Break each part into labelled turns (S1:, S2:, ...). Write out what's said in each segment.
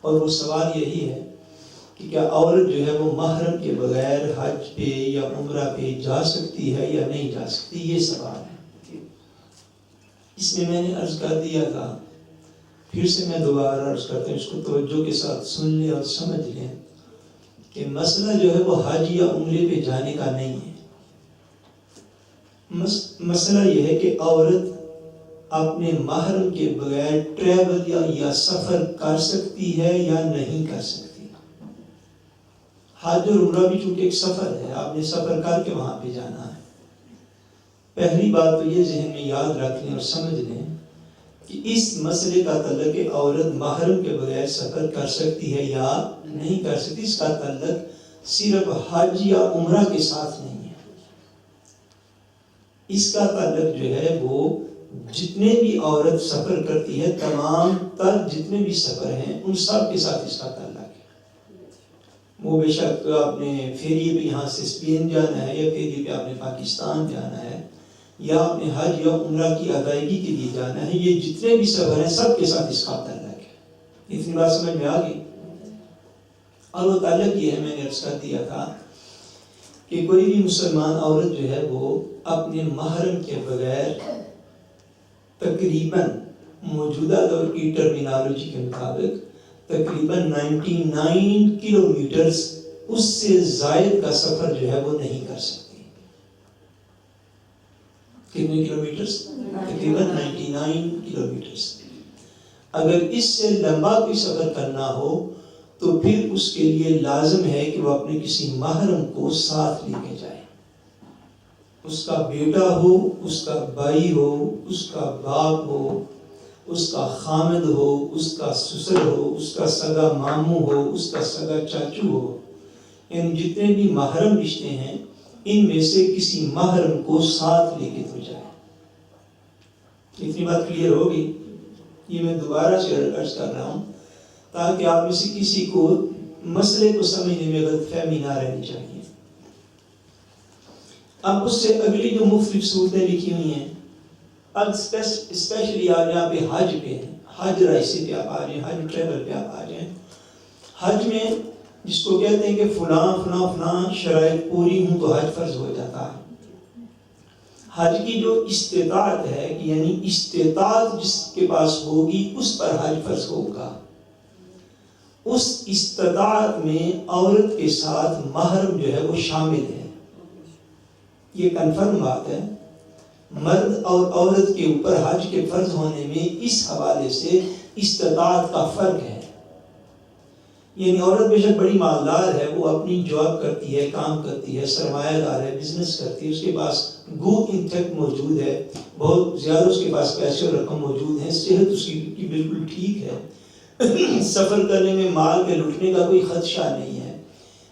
S1: اور وہ سوال یہی ہے کہ کیا عورت جو ہے وہ محرم کے بغیر حج پہ یا عمرہ پہ جا سکتی ہے یا نہیں جا سکتی، یہ سوال ہے۔ اس میں نے عرض کر دیا تھا، پھر سے میں دوبارہ عرض کرتا ہوں، اس کو توجہ کے ساتھ سن لیں اور سمجھ لیں کہ مسئلہ جو ہے وہ حج یا عمرے پہ جانے کا نہیں ہے۔ مسئلہ یہ ہے کہ عورت اپنے محرم کے بغیر ٹریول یا سفر کر سکتی ہے یا نہیں کر سکتی۔ حج اور عمرہ بھی چونکہ ایک سفر ہے، آپ نے سفر کر کے وہاں پہ جانا ہے۔ پہلی بات تو یہ ذہن میں یاد رکھ لیں اور سمجھ لیں کہ اس مسئلے کا تعلق ہے عورت محرم کے بغیر سفر کر سکتی ہے یا نہیں کر سکتی، اس کا تعلق صرف حج یا عمرہ کے ساتھ نہیں ہے، اس کا تعلق جو ہے وہ جتنے بھی عورت سفر کرتی ہے، تمام تر جتنے بھی سفر ہیں ان سب کے ساتھ اس کا تعلق ہے۔ وہ بے شک آپ نے فیری پہ یہاں سے اسپین جانا ہے، یا فیری پہ آپ نے پاکستان جانا ہے، یا آپ نے حج یا عمرہ کی ادائیگی کے لیے جانا ہے، یہ جتنے بھی سفر ہیں سب کے ساتھ اس کا تعلق ہے۔ اتنی بات سمجھ میں آ گئی؟ اور وہ تعلق یہ ہے، میں نے عرض کر دیا تھا کہ کوئی بھی مسلمان عورت جو ہے وہ اپنے محرم کے بغیر تقریباً موجودہ دور کی ٹرمینالوجی کے مطابق تقریباً 99 کلومیٹرز اس سے زائد کا سفر جو ہے وہ نہیں کر سکتی۔ کتنے کلومیٹرز؟ تقریباً 99 کلومیٹرز۔ اگر اس سے لمبا کوئی سفر کرنا ہو تو پھر اس کے لیے لازم ہے کہ وہ اپنے کسی محرم کو ساتھ لے کے جائے، اس کا بیٹا ہو، اس کا بھائی ہو، اس کا باپ ہو، اس کا خامد ہو، اس کا سسر ہو، اس کا سگا ماموں ہو، اس کا سگا چاچو ہو، ان جتنے بھی محرم رشتے ہیں ان میں سے کسی محرم کو ساتھ لے کے تو جائے۔ اتنی بات کلیئر ہوگی؟ یہ میں دوبارہ سے عرض کر رہا ہوں تاکہ آپ میں سے کسی کو مسئلے کو سمجھنے میں غلط فہمی نہ رہنی چاہیے۔ اب اس سے اگلی جو مختلف صورتیں لکھی ہوئی ہیں، اب اسپیشلی آپ یہاں پہ حج پہ ہیں، حج رائسی پہ آپ آ جائیں، حج ٹریول پہ آپ آ جائیں۔ حج میں جس کو کہتے ہیں کہ فلاں فلاں فلاں شرائط پوری ہوں تو حج فرض ہو جاتا ہے۔ حج کی جو استطاعت ہے، یعنی استطاعت جس کے پاس ہوگی اس پر حج فرض ہوگا، اس استطاعت میں عورت کے ساتھ محرم جو ہے وہ شامل ہے، یہ کنفرم بات ہے۔ مرد اور عورت کے اوپر حج کے فرض ہونے میں اس حوالے سے استطاعت کا فرق ہے، یعنی عورت بے شک بڑی مالدار ہے، وہ اپنی جاب کرتی ہے، کام کرتی ہے، سرمایہ دار ہے، بزنس کرتی ہے، اس کے پاس گڈ انٹیک موجود ہے، بہت زیادہ اس کے پاس پیسے اور رقم موجود ہیں، صحت اس کی بالکل ٹھیک ہے، سفر کرنے میں مال کے لٹنے کا کوئی خدشہ نہیں ہے،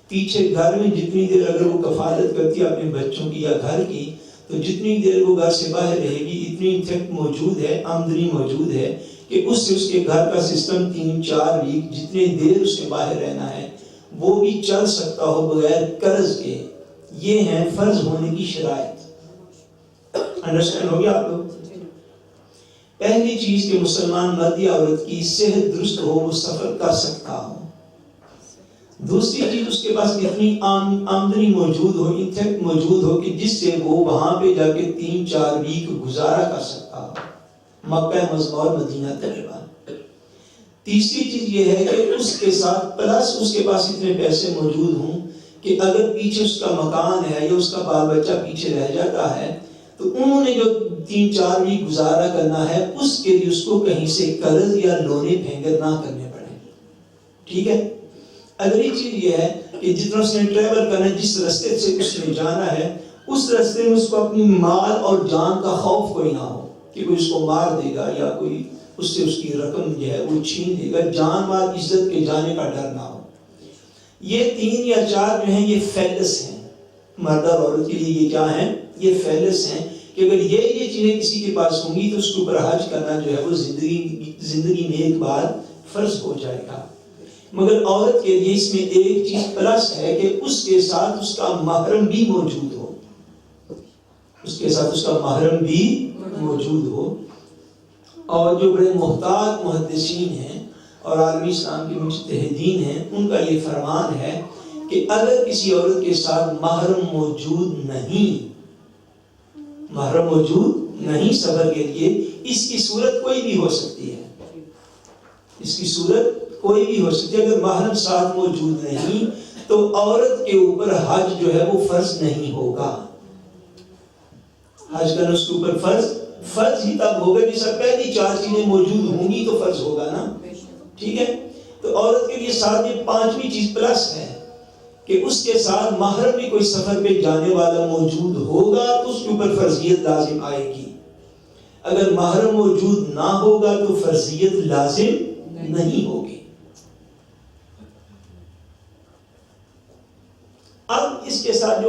S1: پیچھے گھر میں جتنی دیر اگر وہ کفالت کرتی ہے اپنے بچوں کی یا گھر کی، تو جتنی دیر وہ گھر سے باہر رہے گی اتنی انٹیک موجود ہے، آمدنی موجود ہے کہ اس سے اس کے گھر کا سسٹم 3-4 ویک جتنے دیر اس کے باہر رہنا ہے وہ بھی چل سکتا ہو بغیر قرض کے۔ یہ ہیں فرض ہونے کی شرائط۔ انڈرسٹینڈ ہو گیا آپ لوگ؟ پہلی چیز کہ مسلمان مرد یا عورت کی صحت درست ہو، وہ سفر کر سکتا ہو۔ دوسری چیز اس کے پاس اتنی آمدنی موجود ہو، انٹیک موجود ہو کہ جس سے وہ وہاں پہ جا کے 3-4 ویک گزارا کر سکتا ہو، مکہ مدینہ اور مدینہ طیبہ۔ تیسری چیز یہ ہے کہ اس کے ساتھ پلس اس کے پاس اتنے پیسے موجود ہوں کہ اگر پیچھے اس کا مکان ہے یا اس کا بال بچہ پیچھے رہ جاتا ہے تو انہوں نے جو 3-4 ویک گزارا کرنا ہے اس کے لیے اس کو کہیں سے قرض یا لونے پھینگر نہ کرنے پڑے۔ ٹھیک ہے؟ اگلی چیز یہ ہے کہ جتنا اس نے ٹریول کرنا ہے، جس راستے سے اس نے جانا ہے اس راستے میں اس کو اپنی مال اور جان کا خوف کوئی نہ ہو کہ کوئی اس کو مار دے گا یا کوئی اس سے اس کی رقم جو ہے وہ چھین لے گا، جان مال عزت کے جانے کا ڈر نہ ہو۔ یہ 3 یا 4 جو ہیں یہ فیلس ہیں، مرد اور عورت کے لیے یہ کیا ہیں؟ یہ فیلس ہیں کہ اگر یہ چیزیں کسی کے پاس ہوں گی تو اس کے اوپر حج کرنا جو ہے وہ زندگی میں ایک بار فرض ہو جائے گا۔ مگر عورت کے لیے اس میں ایک چیز پلس ہے کہ اس کے ساتھ اس کا محرم بھی موجود ہو، اس کے ساتھ اس کا محرم بھی موجود ہو۔ اور جو بڑے محتاط محدثین ہیں اور عالمی اسلام کے مجتہدین ہیں، ان کا یہ فرمان ہے کہ اگر کسی عورت کے ساتھ محرم موجود نہیں سفر کے لیے، اس کی صورت کوئی بھی ہو سکتی ہے، اگر محرم ساتھ موجود نہیں تو عورت کے اوپر حج جو ہے وہ فرض نہیں ہوگا. حج کرنا اس کے اوپر فرض ہی تب ہوگا جس سے پہلی 4 چیزیں موجود ہوں گی تو فرض ہوگا نا. ٹھیک ہے، تو عورت کے لیے ساتھ یہ 5ویں چیز پلس ہے کہ اس کے ساتھ محرم بھی کوئی سفر پہ جانے والا موجود ہوگا تو اس کے اوپر فرضیت لازم آئے گی. اگر محرم موجود نہ ہوگا تو فرضیت لازم نہیں ہوگی. اب اس کے ساتھ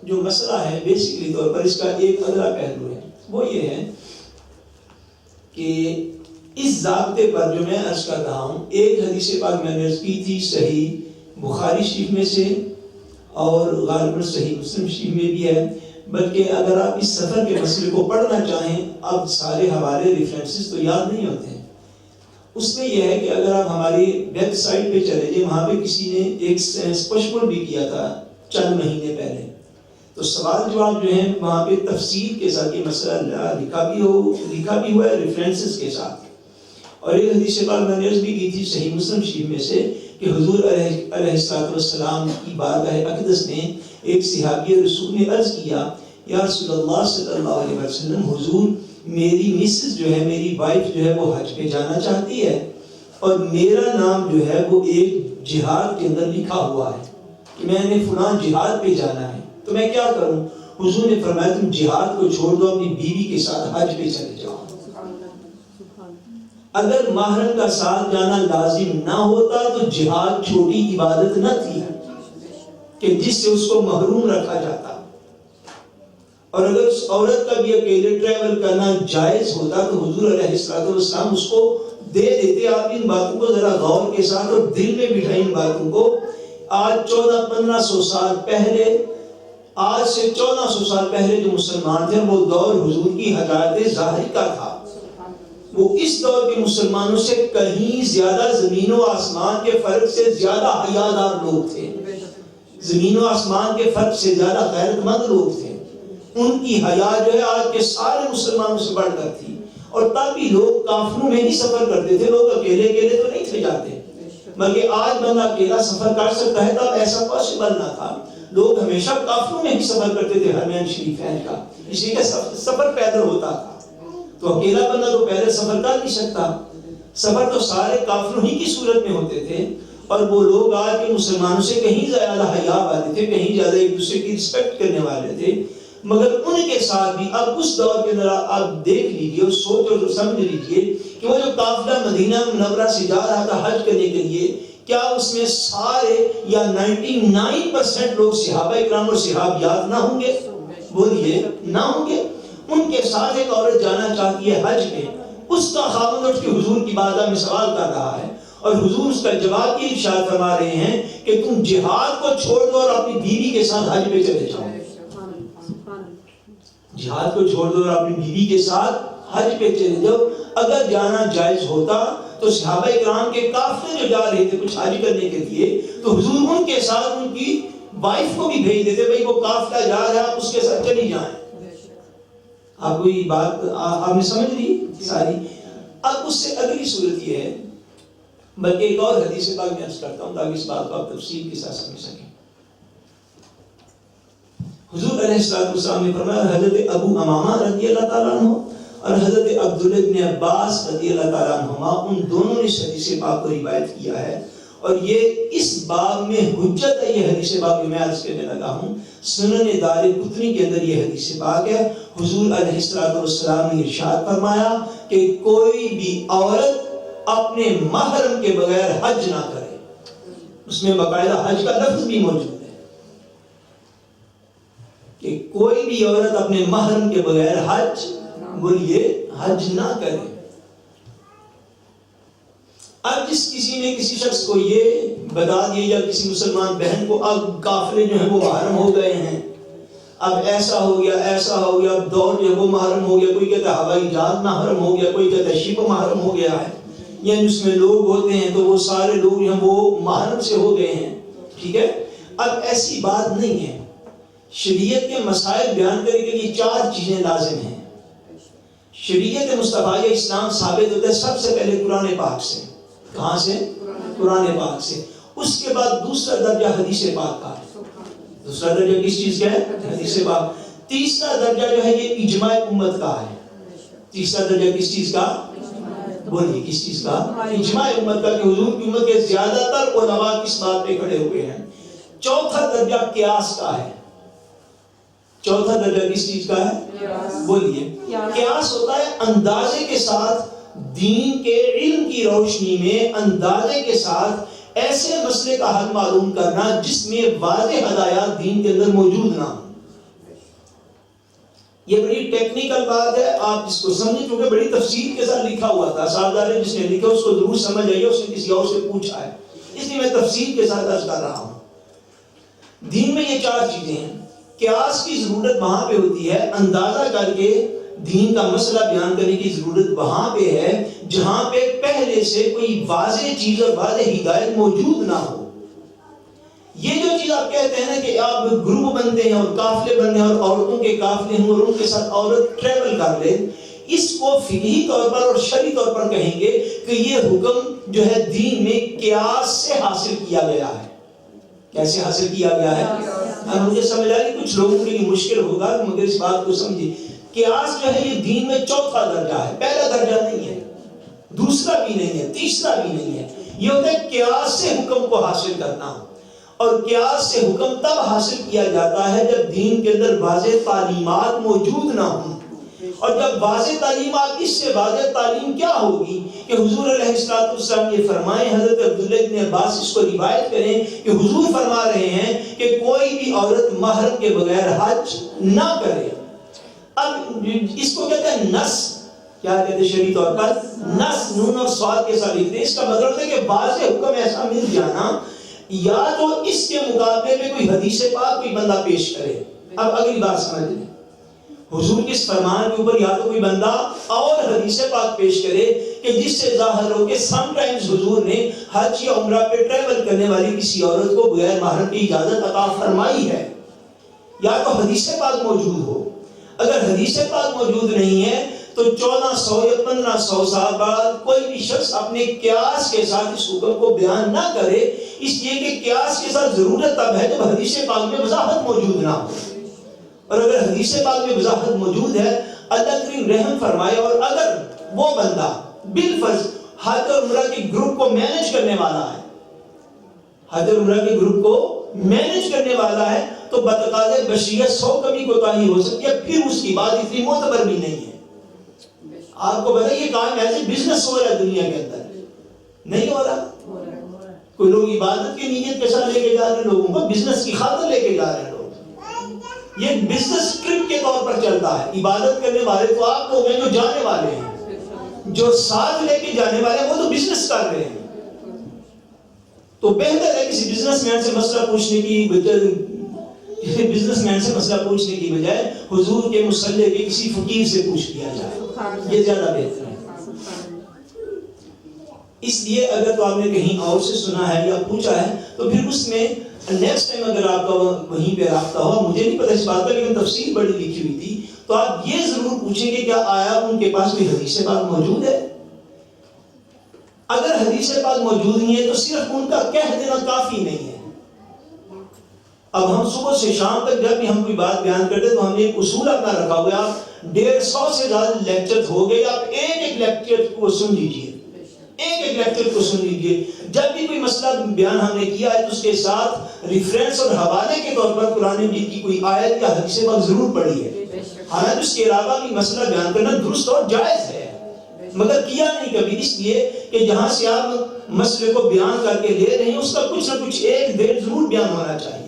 S1: جو مسئلہ ہے بیسیکلی طور پر اس کا ایک اگلا پہلو ہے، وہ یہ ہے کہ اس ضابطے پر جو میں عرض کر رہا ہوں، ایک حدیث پاک میں نے عرض کی تھی صحیح بخاری شریف میں سے اور غالباً صحیح مسلم شریف میں بھی ہے، بلکہ اگر آپ اس سفر کے مسئلے کو پڑھنا چاہیں، اب سارے حوالے ریفرنسز تو یاد نہیں ہوتے ہیں. اس میں یہ ہے کہ اگر آپ ہماری ویب سائٹ پہ چلے جائیں، وہاں پہ کسی نے ایک اسپیشل بھی کیا تھا چند مہینے پہلے، تو سوال جواب جو ہیں وہاں پہ تفصیل کے ساتھ یہ مسئلہ لکھا بھی ہوا ہے ریفرنسز کے ساتھ. اور ایک حدیث پاک میں نے عرض بھی کی تھی صحیح مسلم شریف میں سے کہ حضور علیہ السلام کی بارگاہ اقدس میں ایک صحابی رسول نے عرض کیا، یا رسول اللہ صلی اللہ علیہ وسلم، حضور میری مسز جو ہے، میری وائف جو ہے وہ حج پہ جانا چاہتی ہے اور میرا نام جو ہے وہ ایک جہاد کے اندر لکھا ہوا ہے کہ میں نے فلاں جہاد پہ جانا ہے، تو میں کیا کروں؟ حضور نے فرمایا تم جہاد کو چھوڑ دو، اپنی بیوی کے ساتھ حج پہ چلے جاؤ. اگر محرم کا ساتھ جانا لازم نہ ہوتا تو جہاد چھوٹی عبادت نہ تھی کہ جس سے اس کو محروم رکھا جاتا. اور اگر اس عورت کا بھی اکیلے ٹریول کرنا جائز ہوتا تو حضور علیہ السلام اس کو دے دیتے. آپ ان باتوں کو ذرا غور کے ساتھ اور دل میں بٹھائیں ان باتوں کو. آج 1400-1500 سال پہلے، آج سے 1400 سال پہلے جو مسلمان تھے وہ دور حضور کی حجات ظاہری کا تھا. وہ اس دور کے مسلمانوں سے کہیں زیادہ زمین و آسمان کے فرق سے زیادہ حیادار لوگ تھے، زمین و آسمان کے فرق سے زیادہ غیرت مند لوگ تھے. ان کی حیا جو ہے آج کے سارے مسلمانوں سے بڑھ کر تھی. اور تب بھی لوگ قافلوں میں ہی سفر کرتے تھے، لوگ اکیلے تو نہیں تھے جاتے، بلکہ آج بندہ اکیلا سفر کر سکتا ہے، تب ایسا پاسبل نہ تھا. لوگ ہمیشہ قافلوں میں ہی سفر کرتے تھے حرمین شریفین کا، اسی کا سفر پیدل ہوتا تھا. تو اکیلا بندہ تو پہلے سفر کر نہیں سکتا، سفر تو سارے قافلوں ہی کی صورت میں ہوتے تھے. اور وہ لوگ آج کے مسلمانوں سے کہیں زیادہ حیا والے تھے، کہیں زیادہ ایک دوسرے کی رسپیکٹ کرنے والے تھے. مگر ان کے ساتھ بھی اب اس دور کے اندر آپ دیکھ لیجئے اور سوچ اور سمجھ لیجئے کہ وہ جو قافلہ مدینہ منورہ سے جا رہا تھا حج کرنے کے لیے، کیا اس میں سارے یا 99% لوگ صحابہ اکرام اور صحابیات نہ ہوں گے؟ بولیے نہ ہوں گے. ان کے ساتھ ایک عورت جانا چاہتی ہے حج پہ، اس کا خاوند اٹھ کے حضور کی بارگاہ میں سوال کر رہا ہے اور حضور اس کا جواب یہ ارشاد فرما رہے ہیں کہ تم جہاد کو چھوڑ دو اور اپنی بیوی کے ساتھ حج پہ چلے جاؤ. جہاد کو چھوڑ دو اور اپنی بیوی کے ساتھ حج پہ چلے جاؤ. اگر جانا جائز ہوتا تو صحابہ اکرام کے قافلے جو جا رہے تھے کچھ حج کرنے کے لیے، تو حضور ان کے ساتھ ان کی وائف کو بھی بھیج دیتے، بھئی وہ قافلہ جا رہا ہے اس کے ساتھ چلی جائیں. آپ کو یہ بات آپ نے سمجھ لی ساری. اب اس سے اگلی صورت یہ ہے، بلکہ ایک اور حدیث پاک میں عرض کرتا ہوں تاکہ اس بات کو آپ تفصیل کے ساتھ سمجھ سکیں. حضور علیہ السلام نے فرمایا، حضرت ابو امامہ رضی اللہ تعالیٰ عنہ اور حضرت عبداللہ بن عباس رضی اللہ تعالیٰ عنہما، ان دونوں نے اس حدیث پاک کو روایت کیا ہے. اور یہ اس باب میں حجت ہے، یہ حدیث پاک میں عرض کرنے لگا ہوں. سنن دارقطنی کے اندر یہ حدیث پاک ہے. حضور علیہ السلام نے ارشاد فرمایا کہ کوئی بھی عورت اپنے محرم کے بغیر حج نہ کرے. اس میں باقاعدہ حج کا لفظ بھی موجود ہے کہ کوئی بھی عورت اپنے محرم کے بغیر حج، بولیے حج نہ کرے. اب جس کسی نے کسی شخص کو یہ بتا دیا یا کسی مسلمان بہن کو اب قافلے جو ہیں وہ محرم ہو گئے ہیں، اب ایسا ہو گیا ایسا ہو گیا، اب دور جو ہے وہ محرم ہو گیا، کوئی کہتا ہے ہوائی جہاز محرم ہو گیا، کوئی کہتا ہے شپ محرم ہو گیا ہے، یعنی اس میں لوگ ہوتے ہیں تو وہ سارے لوگ وہ محرم سے ہو گئے ہیں. ٹھیک ہے. اب ایسی بات نہیں ہے. شریعت کے مسائل بیان کرنے کے لیے 4 چیزیں لازم ہیں. شریعت مصطفیٰ اسلام ثابت ہوتا ہے سب سے پہلے قرآن پاک سے. کہاں سے؟ قرآن پاک سے. اس کے بعد دوسرا درجہ حدیث پاک کا ہے. دوسرا درجہ کس چیز کا ہے؟ حدیث پاک. تیسرا درجہ جو ہے یہ اجماع امت کا ہے. تیسرا درجہ کس چیز کا؟ بولیے کس چیز کا؟ اجماع امت کا، کہ حضور کی امت کے زیادہ تر علماء کس بات پہ کھڑے ہوئے ہیں. چوتھا درجہ قیاس کا ہے. چوتھا درجہ کس چیز کا ہے؟ بولیے. قیاس ہوتا ہے اندازے کے ساتھ دین کے علم کی روشنی میں اندازے کے ساتھ ایسے مسئلے کا حل معلوم کرنا جس میں واضح ہدایات دین کے اندر موجود نہ ہوں. یہ بڑی ٹیکنیکل بات ہے، آپ اس کو سمجھیں کیونکہ بڑی تفصیل کے ساتھ لکھا ہوا تھا. صاحبدار نے جس نے لکھا اس کو ضرور سمجھ آئی ہے، اس نے کسی اور سے پوچھا ہے، اس لیے میں تفصیل کے ساتھ عرض کر رہا ہوں. دین میں یہ 4 چیزیں ہیں. قیاس کی ضرورت وہاں پہ ہوتی ہے، اندازہ کر کے دین کا مسئلہ بیان کرنے کی ضرورت وہاں پہ ہے جہاں پہ پہلے سے کوئی واضح چیز اور واضح ہدایت موجود نہ ہو. یہ جو چیز آپ کہتے ہیں نا کہ آپ گروپ بنتے ہیں اور قافلے بنتے ہیں اور عورتوں کے قافلے ہوں اور ان کے ساتھ عورت ٹریول کر لے، اس کو فقہی طور پر اور شرعی طور پر کہیں گے کہ یہ حکم جو ہے دین میں قیاس سے حاصل کیا گیا ہے. کیسے حاصل کیا گیا ہے؟ اب مجھے سمجھ آ رہی کچھ لوگوں کے لیے مشکل ہوگا مگر اس بات کو سمجھیے. قیاس جو ہے یہ دین میں چوتھا درجہ ہے، پہلا درجہ نہیں ہے، دوسرا بھی نہیں ہے، تیسرا بھی نہیں ہے. یہ ہوتا ہے قیاس سے حکم کو حاصل کرنا. اور قیاس سے حکم تب حاصل کیا جاتا ہے جب دین کے اندر واضح تعلیمات موجود نہ ہوں. اور جب واضح تعلیمات، اس سے واضح تعلیم کیا ہوگی کہ حضور علیہ السلام یہ فرمائے، حضرت عبداللہ بن عباس اس کو روایت کریں کہ حضور فرما رہے ہیں کہ کوئی بھی عورت محرم کے بغیر حج نہ کرے. اب اس کو کہتے ہیں نص، کیا کہتے ہیں شرعی طور پر؟ نص، نون اور صاد کے ساتھ لکھتے ہیں. اس کا مطلب ہے کہ واضح حکم ایسا مل جانا، یا تو اس کے مقابلے میں کوئی حدیث پاک کوئی بندہ پیش کرے. اب اگلی بات سمجھ لیں، حضور کے اس فرمان کے اوپر یا تو کوئی بندہ اور حدیث پاک پیش کرے کہ جس سے ظاہر ہو کہ سم ٹائمز حضور نے حج یا عمرہ پہ ٹریول کرنے والی کسی عورت کو بغیر محرم کی اجازت عطا فرمائی ہے. یا تو حدیث پاک موجود ہو. اگر حدیث پاک موجود نہیں ہے تو 1400 یا 1500 سال بعد کوئی بھی شخص اپنے قیاس کے ساتھ اس حکم کو بیان نہ کرے، اس لیے کہ قیاس کے ساتھ ضرورت تب ہے جب حدیث پاک میں وضاحت موجود نہ ہو. اور اگر حدیث پاک میں وضاحت موجود ہے، اللہ کریم رحم فرمائے، اور اگر وہ بندہ بالفرض حج اور عمرہ کے گروپ کو مینج کرنے والا ہے، حج اور عمرہ کے گروپ کو مینج کرنے والا ہے، تو بتقاضے بشریت 100 کمی کوتاہی ہو سکتی ہے، پھر اس کی بات اتنی معتبر بھی نہیں ہے. آپ کو بتائیے کام ایسے بزنس ہو رہا ہے دنیا کے اندر، نہیں ہو رہا؟ کوئی لوگ عبادت کی نیت کے ساتھ لے کے جا رہے ہیں لوگوں کو، بزنس کی خاطر لے کے جا رہے ہیں لوگ. یہ بزنس ٹرپ کے طور پر چلتا ہے. عبادت کرنے والے تو آپ لوگ ہیں جو جانے والے ہیں، جو ساتھ لے کے جانے والے ہیں وہ تو بزنس کر رہے ہیں. تو بہتر ہے کسی بزنس مین سے مسئلہ پوچھنے کی بجائے حضور کے مصلی کے کسی فقیر سے پوچھ لیا جائے، یہ زیادہ بہتر ہے. اس لیے اگر تو آپ نے کہیں اور سے سنا ہے یا پوچھا ہے تو پھر اس میں نیکسٹ ٹائم اگر آپ کا وہیں پہ رابطہ ہوا، مجھے نہیں پتہ اس بات کا لیکن تفصیل بڑی لکھی ہوئی تھی، تو آپ یہ ضرور پوچھیں کہ کیا آیا ان کے پاس کوئی حدیث پاک موجود ہے. اگر حدیث پاک موجود نہیں ہے تو صرف ان کا کہہ دینا کافی نہیں ہے. اب ہم صبح سے شام تک جب بھی ہم کوئی بات بیان کرتے تو ہم نے ایک اصول اپنا رکھا ہوا ہے، آپ 150 سے زیادہ لیکچر ہو گئے، آپ ایک لیکچر کو سن لیجئے، ایک لیکچر کو سن لیجئے. جب بھی کوئی مسئلہ بیان ہم نے کیا ہے تو اس کے ساتھ ریفرنس اور حوالے کے طور پر قرآن مجید کی کوئی آیت یا حدیث پاک ضرور پڑھی ہے. حالانکہ اس کے علاوہ بھی مسئلہ بیان کرنا درست اور جائز ہے، مگر کیا نہیں کبھی، اس لیے کہ جہاں سے آپ مسئلے کو بیان کر کے لے رہے ہیں اس کا کچھ نہ کچھ ایک دیر ضرور بیان ہونا چاہیے.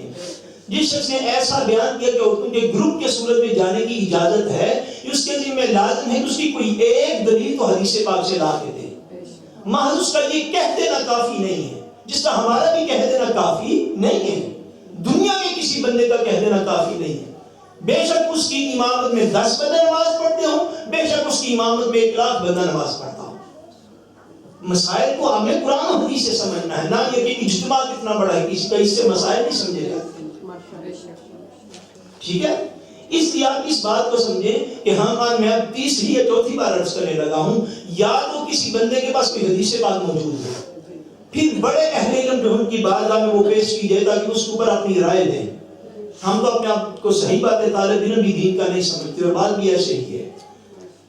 S1: جس شخص نے ایسا بیان کیا کہ عورتوں کے گروپ کے صورت میں جانے کی اجازت ہے، اس کے ذمہ لازم ہے کہ اس کی کوئی ایک دلیل تو حدیث پاک سے لا کے دے. محض اس کا یہ کہہ دینا کافی نہیں ہے، جس کا ہمارا بھی کہہ دینا کافی نہیں ہے، دنیا کے کسی بندے کا کہہ دینا کافی نہیں ہے. بے شک اس کی امامت میں 10 بندے نماز پڑھتے ہوں، بے شک اس کی امامت میں 1 لاکھ بندہ نماز پڑھتا ہوں. مسائل کو ہمیں قرآن و حدیث سے سمجھنا ہے، نہ یہ کہ اجتماع کتنا بڑا ہے، کسی کا اس سے مسائل نہیں سمجھے جاتے. ٹھیک ہے، اس لیے آپ اس بات کو سمجھیں کہ ہاں میں اب تیسری یا چوتھی بار عرض کرنے لگا ہوں، یا تو کسی بندے کے پاس کوئی حدیث پاک موجود ہے، پھر بڑے اہل علم جو ان کی بارگاہ میں وہ پیش کی جائے تاکہ اس کے اوپر اپنی رائے دیں. ہم تو اپنے آپ کو صحیح بات ہے، طالب علم بھی دین کا نہیں سمجھتے اور بات بھی ایسے ہی ہے،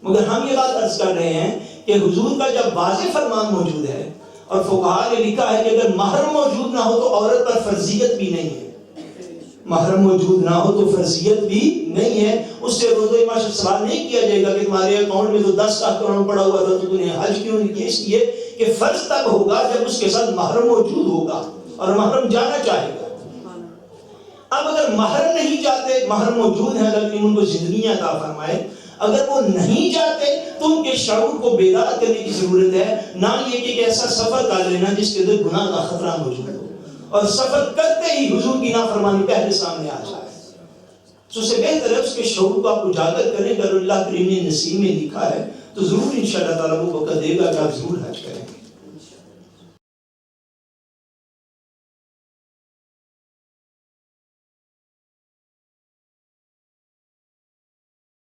S1: مگر ہم یہ بات عرض کر رہے ہیں کہ حضور کا جب واضح فرمان موجود ہے اور فقہاء نے لکھا ہے کہ اگر محرم موجود نہ ہو تو عورت پر فرضیت بھی نہیں ہے، محرم موجود نہ ہو تو فرضیت بھی نہیں ہے، اس سے روزہ معاشر سوال نہیں کیا جائے گا کہ تمہارے اکاؤنٹ میں تو 10 لاکھ کروڑ پڑا ہوا تھا تو تمہیں حج کیوں نہیں کیا. اس لیے کہ فرض تب ہوگا جب اس کے ساتھ محرم موجود ہوگا اور محرم جانا چاہے گا. اب اگر محرم نہیں جاتے، محرم موجود ہیں، اللہ ان کو زندگی عطا فرمائے، اگر وہ نہیں جاتے تو ان کے شعور کو بیدار کرنے کی ضرورت ہے، نہ یہ کہ ایسا سفر کر لینا جس کے اندر گناہ کا خطرہ موجود ہو اور سفر کرتے ہی حضور کی نافرمانی پہلے سامنے آ جائے. تو اس سے بہتر ہے اس کے شعور کو آپ اجاگر کریں. اگر اللہ کریم نے نصیب میں لکھا ہے تو ضرور انشاءاللہ تعالیٰ وہ وقت دے گا کہ آپ ضرور حج کریں گے.